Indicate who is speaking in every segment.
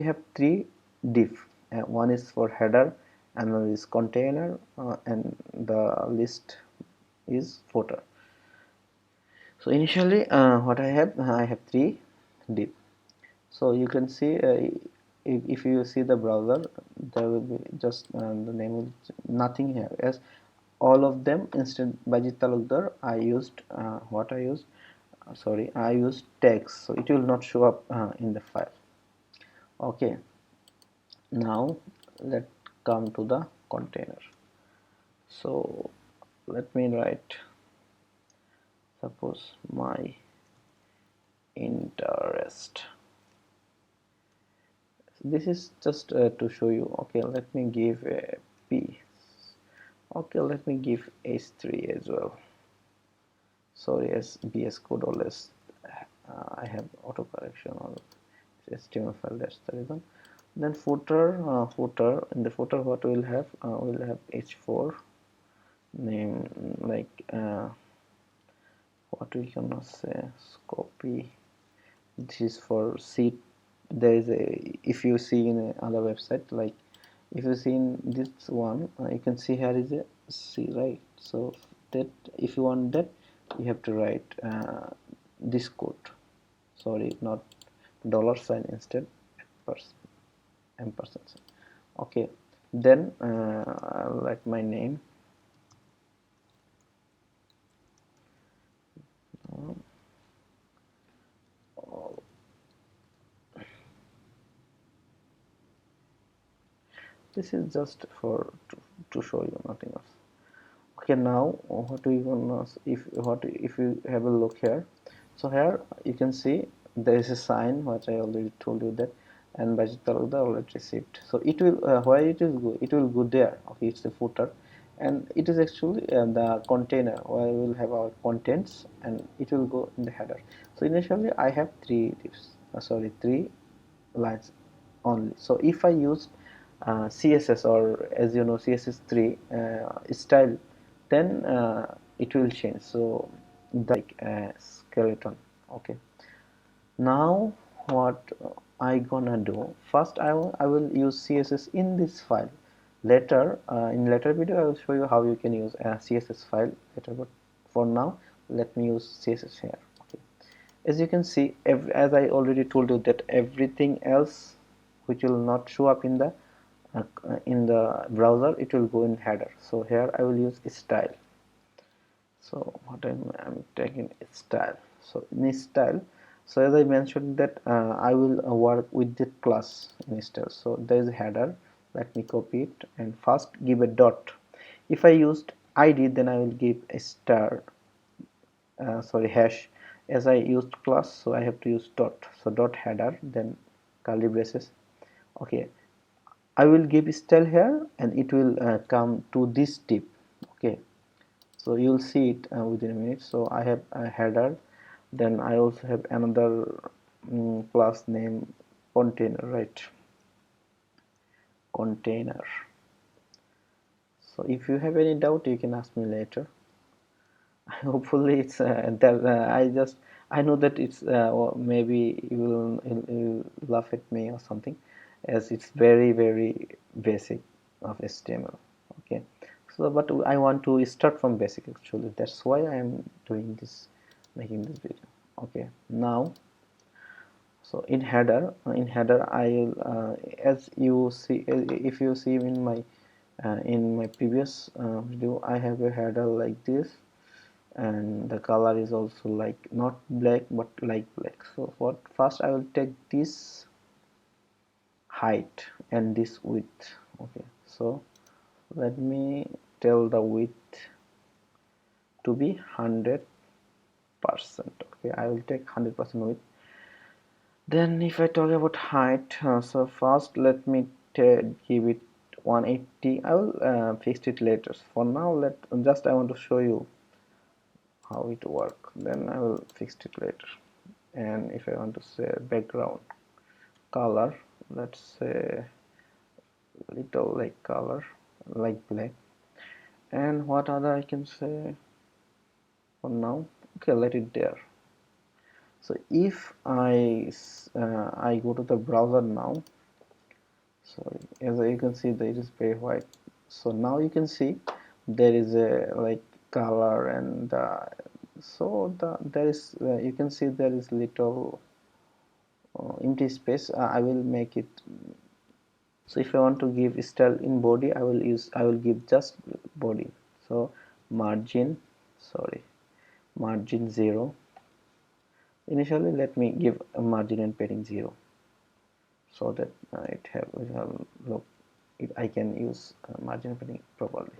Speaker 1: we have three div. One is for header, another is container, and the list is footer. So initially what I have three div. So you can see if you see the browser, there will be just the name will nothing here, as all of them instead Bajit Talukdar I used what I used sorry, I used text, so it will not show up in the file. Okay, now let's come to the container. So let me write, suppose my interest. This is just to show you. Okay, let me give a p. Okay, let me give h3 as well. Sorry, as bs code always I have auto correction on HTML file, that's the reason. Then footer, in the footer what we'll have, we'll have h4 name, like what we can say, copy. This is for seat. There is a, if you see in other website, like if you see in this one, you can see here is a C, right? So that if you want that, you have to write this code. Sorry, not dollar sign, instead ampersand. Okay, then I'll write my name. This is just for to show you, nothing else. Okay, now what we gonna, if you have a look here, so here you can see there is a sign which I already told you that, and Bajit Talukdar already received. So it will where it will go, it will go there. Okay, it's the footer, and it is actually the container where we will have our contents, and it will go in the header. So initially I have three divs, three lines only. So if I use CSS, or as you know CSS3 style, then it will change. So like a skeleton. Okay, now what I gonna do, first I will use CSS in this file. Later in later video I will show you how you can use a CSS file later, but for now let me use CSS here. Okay, as you can see, as I already told you that everything else which will not show up in the browser, it will go in header. So here I will use style. So what I'm taking style. So in style, so as I mentioned that I will work with the class in style. So there is a header. Let me copy it and first give a dot. If I used id, then I will give a star hash. As I used class, so I have to use dot. So dot header, then curly braces. Okay, I will give style here, and it will come to this tip. Okay, so you'll see it within a minute. So I have a header, then I also have another class name container, right? Container. So if you have any doubt, you can ask me later. Hopefully it's that I know that it's or maybe you'll laugh at me or something, as it's very basic of HTML. Okay, so but I want to start from basic, actually. That's why I am doing this, making this video. Okay, now so in header I will as you see, if you see in my previous video, I have a header like this, and the color is also like not black but like black. So what, first I will take this height and this width. Okay, so let me tell the width to be 100%. Okay, I will take 100% width. Then if I talk about height, so first let me give it 180. I will fix it later. For now, I want to show you how it work, then I will fix it later. And if I want to say background color, let's say little like color like black. And what other I can say for now? Okay, let it there. So if I go to the browser now, sorry, as you can see that it is very white. So now you can see there is a like color, and there is you can see there is little empty space. I will make it. So if I want to give style in body, I will give just body. So margin, sorry, margin 0. Initially let me give a margin and padding 0, so that it have look I can use margin padding properly.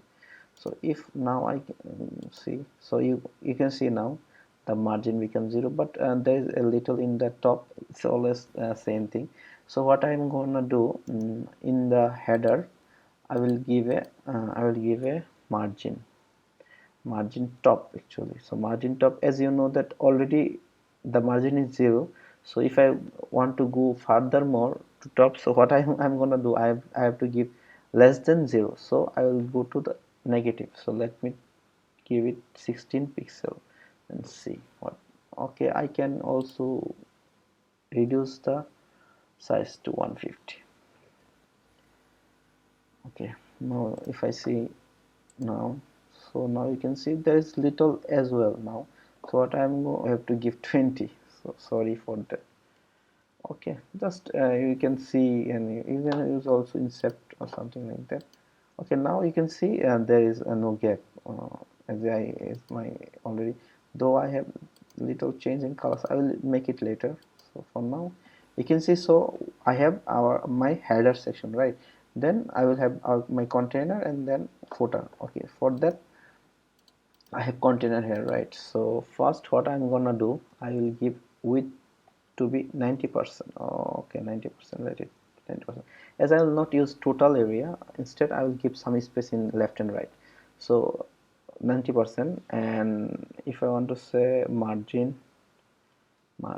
Speaker 1: So if now I can see, so you can see now the margin becomes 0, but there is a little in the top. It's always same thing. So what I'm gonna do, in the header I will give a margin top actually. So margin top, as you know that already the margin is 0. So if I want to go further more to top, so what I'm gonna do, I have to give less than 0. So I will go to the negative. So let me give it 16 pixel and see what. Okay, I can also reduce the size to 150. Okay, now if I see now, so now you can see there is little as well now. So what I'm going to have to give 20. So sorry for that. Okay, just you can see, and you can use also incept or something like that. Okay, now you can see there is no gap, as my already, though I have little change in colors. I will make it later. So for now you can see, so I have my header section, right? Then I will have my container and then footer. Okay, for that I have container here, right? So first what I'm gonna do, I will give width to be 90%. Oh, okay, 90%, let it 90%. As I will not use total area, instead I will give some space in left and right. So 90%, and if I want to say margin,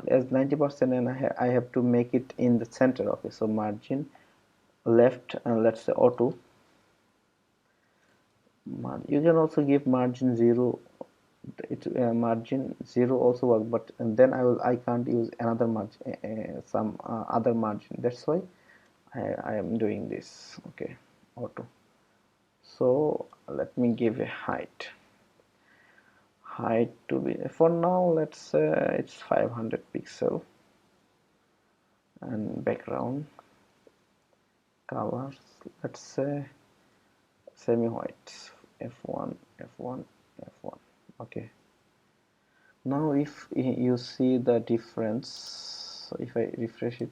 Speaker 1: as 90%, and I have to make it in the center. Okay, so margin left, and let's say auto. You can also give margin 0. Margin 0 also work, but and then I can't use another margin, some other margin. That's why I am doing this. Okay, auto. So let me give a height to be, for now let's say it's 500 pixel, and background colors, let's say semi white, f1 f1 f1. Okay, now if you see the difference, so if I refresh it,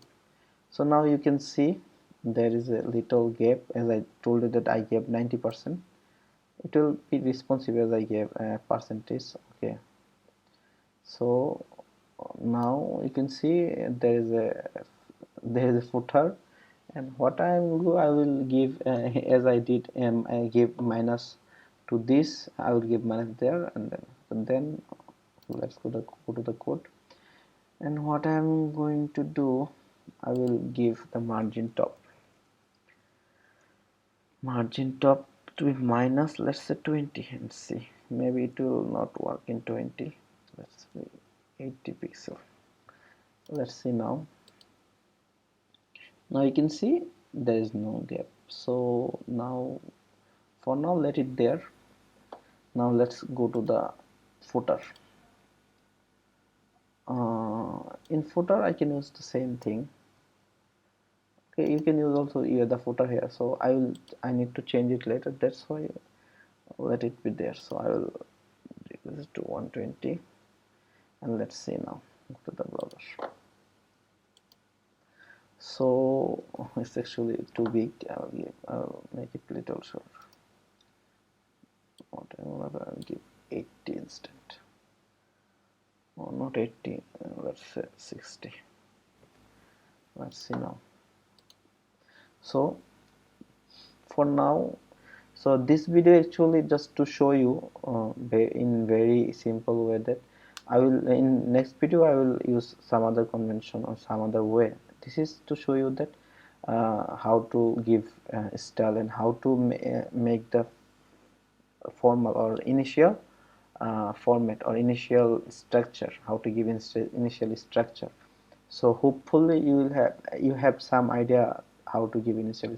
Speaker 1: so now you can see there is a little gap. As I told you that I gave 90%, it will be responsive as I gave a percentage. Okay, so now you can see there is a footer, and what I will give, as I did, I gave minus to this, I will give minus there, and then let's go to the code. And what I'm going to do, I will give the margin top to be minus, let's say 20, and see, maybe it will not work in 20. Let's see, 80 pixel. Let's see now. Now you can see there is no gap. So now, for now, let it there. Now let's go to the footer. In footer I can use the same thing. Okay, you can use also the footer here. So I need to change it later. That's why let it be there. So I will decrease it to 120, and let's see now. Go to the browser. So it's actually too big. I'll make it little short. Whatever, I'll give 80 instead. Or not 80, let's say 60. Let's see now. So for now, so this video actually just to show you in very simple way that I will, in next video I will use some other convention or some other way. This is to show you that how to give style, and how to make the formal or initial format or initial structure, how to give initial structure. So hopefully you have some idea how to give initial